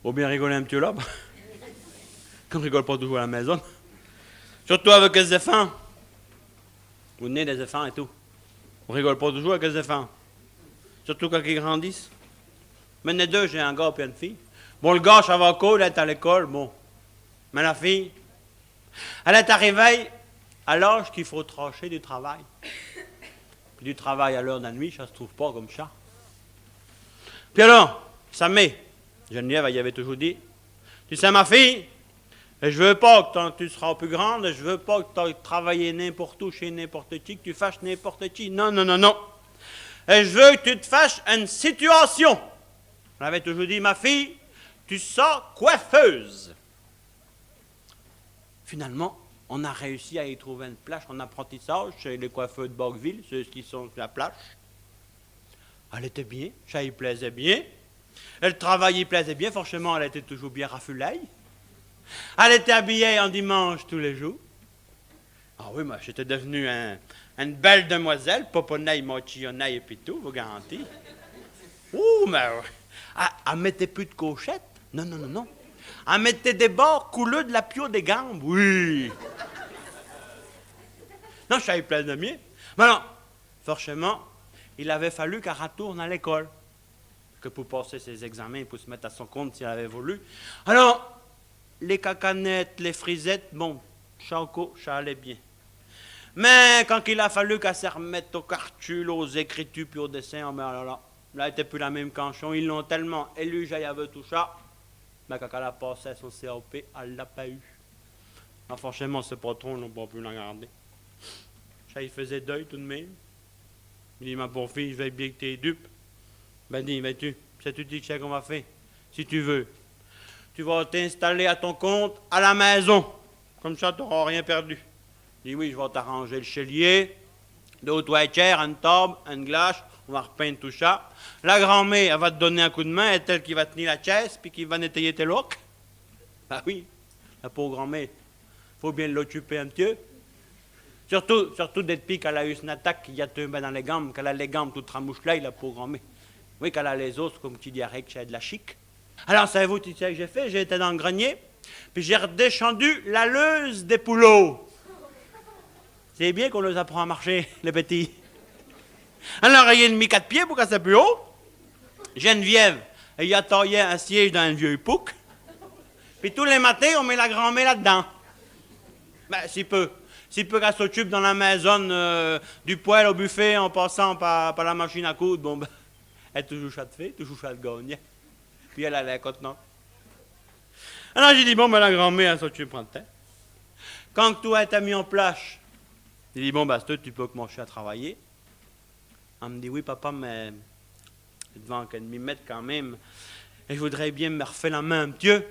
Faut bien rigoler un petit peu là. Qu'on rigole pas toujours à la maison. Surtout avec les enfants. Vous venez des enfants et tout. On rigole pas toujours avec les enfants. Surtout quand ils grandissent. Maintenant deux, j'ai un gars et une fille. Bon, le gars, ça va cool, il est à l'école, bon. Mais la fille, elle est arrivée à l'âge qu'il faut trancher du travail. Puis du travail à l'heure de la nuit, ça se trouve pas comme ça. Puis alors, ça met. Geneviève, elle y avait toujours dit, tu sais ma fille, je veux pas que quand tu seras plus grande, je veux pas que tu ailles travailler n'importe où, chez n'importe qui, que tu fasses n'importe qui. Non, non, non, non. Et je veux que tu te fasses une situation. Elle avait toujours dit, ma fille, tu seras coiffeuse. Finalement, on a réussi à y trouver une plage en apprentissage chez les coiffeurs de Borgville, ceux qui sont sur la plage. Elle était bien, ça y plaisait bien. Le travail y plaisait bien, forcément, elle était toujours bien rafulaille. Elle était habillée en dimanche tous les jours. Ah oui, moi, j'étais devenue une belle demoiselle, poponeille, mochionneille et puis tout, vous garantis. Ouh, mais elle mettait plus de cochettes. Non, non, non, non. Elle mettait des bords couleux de la pio des gambes, oui. Non, ça y plaisait bien. Mais non, forcément, il avait fallu qu'elle retourne à l'école. Que pour passer ses examens, pour se mettre à son compte si elle avait voulu. Alors, les cacanettes, les frisettes, bon, Chanco, ça allait bien. Mais quand il a fallu qu'elle se remette aux cartules, aux écritures, puis au dessin, oh, mais alors là, elle n'était plus la même canchon. Ils l'ont tellement élu, j'avais tout ça. Mais quand elle a passé son CAP, elle ne l'a pas eu. Alors forcément, ce patron n'a pas pu la garder. Ça, il faisait deuil tout de même. Il dit, ma pauvre fille, je vais bien que tu es dupe. Ben dis, tu dis ce qu'on va faire. Si tu veux, tu vas t'installer à ton compte à la maison. Comme ça, tu n'auras rien perdu. Je dis, oui, je vais t'arranger le chélier, deux toitières, une table, une glace, on va repeindre tout ça. La grand-mère, elle va te donner un coup de main, c'est elle qui va tenir la chaise, puis qui va nettoyer tes loques. Ben oui, la pauvre grand-mère, il faut bien l'occuper un petit peu. Surtout depuis qu'elle a eu une attaque qui a tombé dans les gambes, qu'elle a les gambes toutes ramouchelées, la pauvre grand-mère. Oui, qu'elle a les os, comme tu dirais que c'est de la chic. Alors, savez-vous, tu sais ce que j'ai fait? J'ai été dans le grenier, puis j'ai redescendu la leuse des poulots. C'est bien qu'on les apprend à marcher, les petits. Alors, il y a mis 4 pieds pour qu'elle soit plus haut. Geneviève, elle y a taillé un siège dans un vieux pouc. Puis tous les matins, on met la grand-mère là-dedans. Ben, si peu qu'elle s'occupe dans la maison du poêle au buffet en passant par la machine à coudre, bon, ben, elle est toujours chatte fait, toujours chatte gagne. Puis elle a la côte nord. Alors j'ai dit, bon, ben la grand-mère, elle s'occupe de temps. Quand tout a été mis en place, j'ai dit, bon, ben, tu peux commencer à travailler. Elle me dit, oui, papa, mais devant qu'elle m'y mette quand même, et je voudrais bien me refaire la main un petit peu.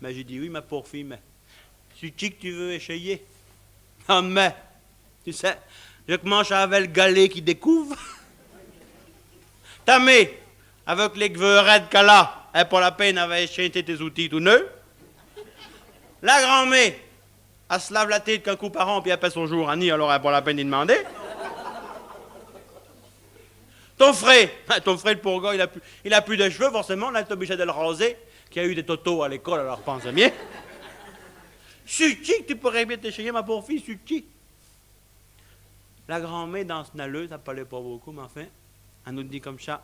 Mais j'ai dit, oui, ma pauvre fille, mais c'est qui que tu veux essayer? Ah, mais, tu sais, je commence avec le galet qui découvre. Ta mère, avec les gveurettes qu'elle a, elle pas la peine avec chanter tes outils tout neufs. La grand-mère, elle se lave la tête qu'un coup par an, puis elle passe son jour à nid, alors elle pas la peine d'y demander. Ton frère, le pauvre gars, il a plus de cheveux, forcément, là, il est obligé de le raser, qui a eu des totos à l'école, alors pense bien. Suki, tu pourrais bien t'écheiller, ma pauvre fille, Suki. La grand-mère, dans ce naleux, ça parlait pas beaucoup, mais enfin, elle nous dit comme ça.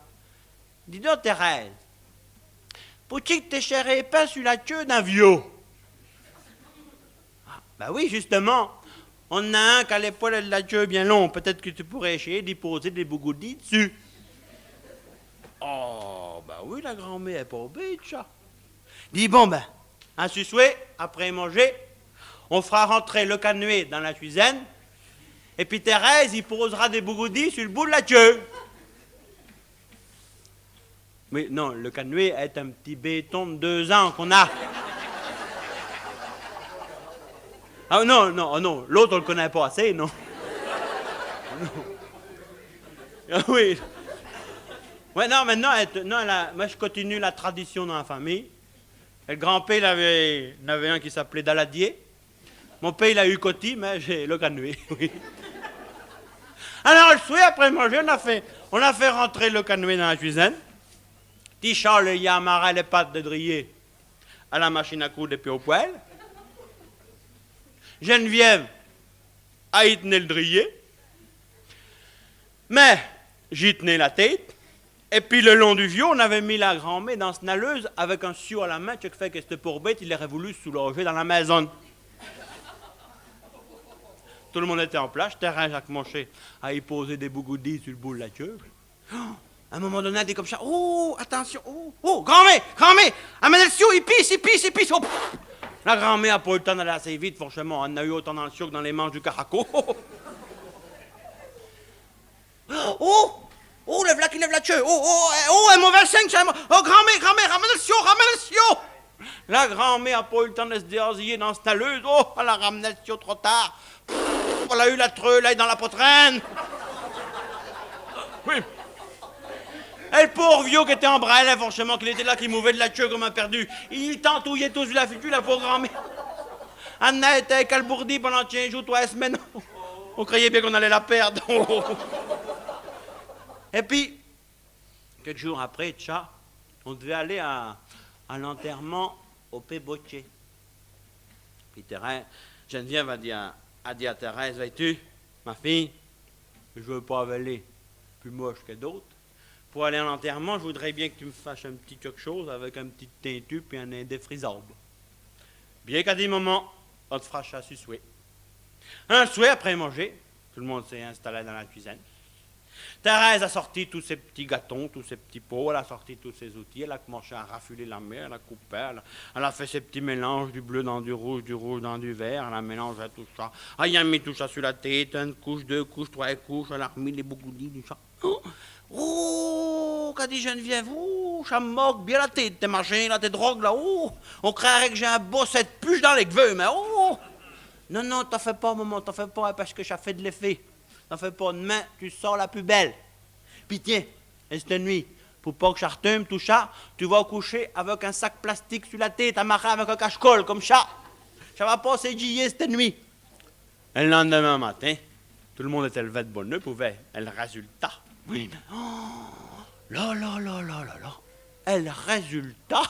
Dis donc, Thérèse, pour-tu que t'écherais pas sur la queue d'un vieux? Ah, ben oui, justement. On a un qui a les poils de la queue bien long. Peut-être que tu pourrais essayer d'y poser des bougoudis dessus. Oh, ben oui, la grand-mère est pas bête, ça. Dis, bon, ben, un souhait, après manger, on fera rentrer le canoë dans la cuisine, et puis Thérèse, il posera des bougoudis sur le bout de la queue. Oui, non, le canoë est un petit béton de 2 ans qu'on a. Ah non, non, non, l'autre on le connaît pas assez, non. Ah oui. Ouais, non, maintenant, moi je continue la tradition dans la famille. Et le grand-père, il avait un qui s'appelait Daladier. Mon père, il a eu Coty, mais j'ai le canoë, oui. Alors, le soir, après manger, on a fait rentrer le canoë dans la cuisine. Petit Charles, il a amarré les pattes de Drier à la machine à coudre et puis au poêle. Geneviève a y tenu le Drier. Mais j'y tenais la tête. Et puis le long du vieux, on avait mis la grand-mère dans cette naleuse avec un sioux à la main, ce qui fait que c'était pour bête, il aurait voulu se soulager dans la maison. Tout le monde était en place, terrain Jacques Monché a y posé des bougoudis sur le bout de la queue. À un moment donné, elle dit comme ça, oh, attention, oh, grand-mère, amenez le sioux, il pisse, oh. La grand-mère n'a pas eu le temps d'aller assez vite, franchement, elle en a eu autant dans le sioux que dans les manches du caraco. Oh, lève la queue. Un mauvais signe, c'est oh, grand-mère, ramène le sioux. La grand-mère n'a pas eu le temps de se déshabiller dans cette naleuse. Oh, elle a ramené le sioux trop tard. Elle a eu la treu, là, dans la poitrine. Oui. Et le pauvre vieux qui était en braille, franchement, qu'il était là, qui mouvait de la queue comme un perdu. Il tentouillait tous la future, la pauvre grand-mère. Anna était calbourdie pendant 15 jours, 3 semaines. On croyait bien qu'on allait la perdre. Et puis, quelques jours après, tcha, on devait aller à l'enterrement au Pébotier. Puis Geneviève a dit à Thérèse, vois-tu, ma fille, je ne veux pas avaler plus moche que d'autres. Pour aller à l'enterrement, je voudrais bien que tu me fasses un petit quelque chose avec un petit teintu et un indéfrisable. Bien qu'à des moments, on te fera chasser souhait. Un souhait après manger, tout le monde s'est installé dans la cuisine. Thérèse a sorti tous ses petits gâtons, tous ses petits pots, elle a sorti tous ses outils, elle a commencé à raffuler la mer, elle a coupé, elle a fait ses petits mélanges, du bleu dans du rouge dans du vert, elle a mélangé tout ça. Elle a mis tout ça sur la tête, une couche, 2 couches, 3 couches, elle a remis les bougoudis, tout ça. Oh, qu'a dit Geneviève, oh, ça me moque bien la tête, tes machins, là, tes drogues, là, oh, on croirait que j'ai un bosset de puce dans les cheveux, mais oh. Non, t'en fais pas, maman, t'en fais pas, parce que ça fait de l'effet. T'en fais pas, demain, tu sors la plus belle. Puis tiens, et cette nuit, pour pas que ça retombe, tout ça, tu vas coucher avec un sac plastique sur la tête, amarré avec un cache-colle, comme ça. Ça va pas s'égayer cette nuit. Et le lendemain matin, tout le monde était levé de bonne heure, pouvait. Et le résultat, oui, mais là. Et le résultat,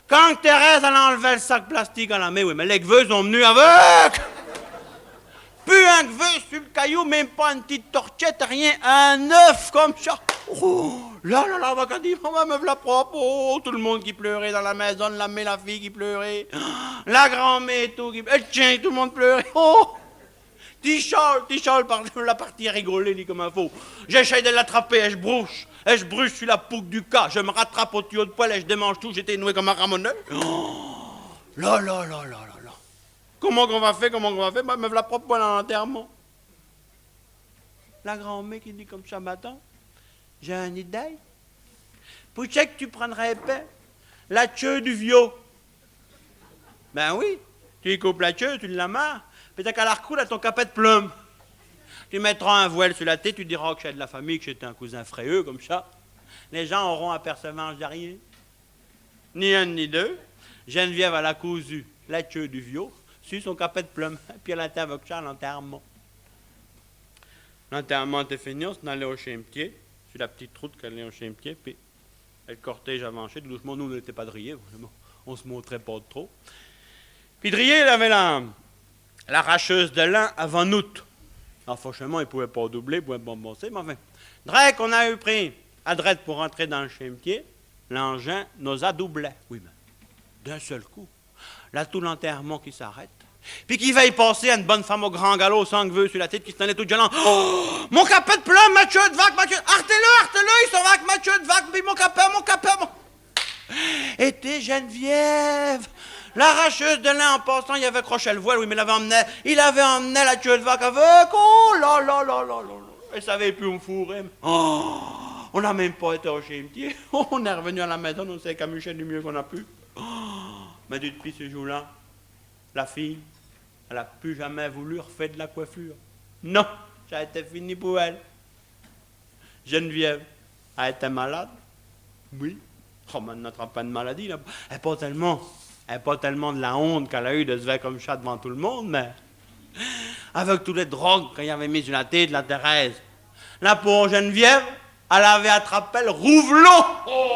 quand Thérèse, elle a enlevé le sac plastique à la main, oui, mais les gueux sont venus avec. Plus un gueux sur le caillou, même pas une petite torchette, rien, un œuf comme ça. Là, va qu'à dire, maman me v'là propre. Oh, tout le monde qui pleurait dans la maison, la mère, la fille qui pleurait. La grand-mère, tout qui pleurait. Tiens, tout le monde pleurait. Oh! Petit Charles, la partie à rigoler, dit comme un faux. J'essaie de l'attraper, et je brouche sur la pouque du cas. Je me rattrape au tuyau de poêle et je démange tout. J'étais noué comme un ramoneur. Là. Comment qu'on va faire? Bah, me v'là propre moi dans l'enterrement. La grand-mère qui dit comme ça, matin, j'ai une idée. Pour que tu prendrais épais, la queue du vieux. Ben oui, tu y coupes la queue, tu l'amarres, puis t'as qu'à la recoudre à ton capet de plume. Tu mettras un voile sur la tête, tu diras que j'ai de la famille, que j'étais un cousin frayeux, comme ça. Les gens auront apercevange de rien. Ni un ni deux. Geneviève, elle a cousu la queue du vieux sur son capet de plume, puis elle était avec ça à l'enterrement. L'enterrement était fini, on s'en allait au Chimetier, sur la petite route qu'elle allait au Chimetier, puis le cortège avançait, tout doucement, nous, on n'était pas Drier, vraiment, on se montrait pas trop. Puis Drier, il avait l'arracheuse de lin avant août. Alors, franchement, il ne pouvait pas doubler, il ne pouvait pas bonboncer, mais enfin, Drake, on a eu pris adresse pour rentrer dans le Chimetier, l'engin nous a doublé. Oui, mais d'un seul coup, là, tout l'enterrement qui s'arrête. Puis qui va y passer à une bonne femme au grand galop, sans vœux sur la tête, qui se tenait toute gelante. Oh, mon capet de plume, Mathieu de vague, Artez-le, ils sont avec Mathieu de vague, puis mon capet. Et t'es Geneviève, l'arracheuse de lin en passant, il avait croché le voile, oui, mais il avait emmené la queue de vague avec, oh là. Elle savait plus où me fourrer. Oh, on n'a même pas été au Chimetier. On est revenu à la maison, on s'est camuché du mieux qu'on a pu. Oh, mais depuis ce jour-là, la fille, elle n'a plus jamais voulu refaire de la coiffure. Non, ça a été fini pour elle. Geneviève, elle était malade. Oui. Oh, mais elle n'attrape pas de maladie. Là. Elle n'est pas tellement de la honte qu'elle a eu de se faire comme ça devant tout le monde, mais avec toutes les drogues qu'elle avait mis sur la tête de la Thérèse. La pauvre Geneviève, Elle avait attrapé le rouvelot. Oh,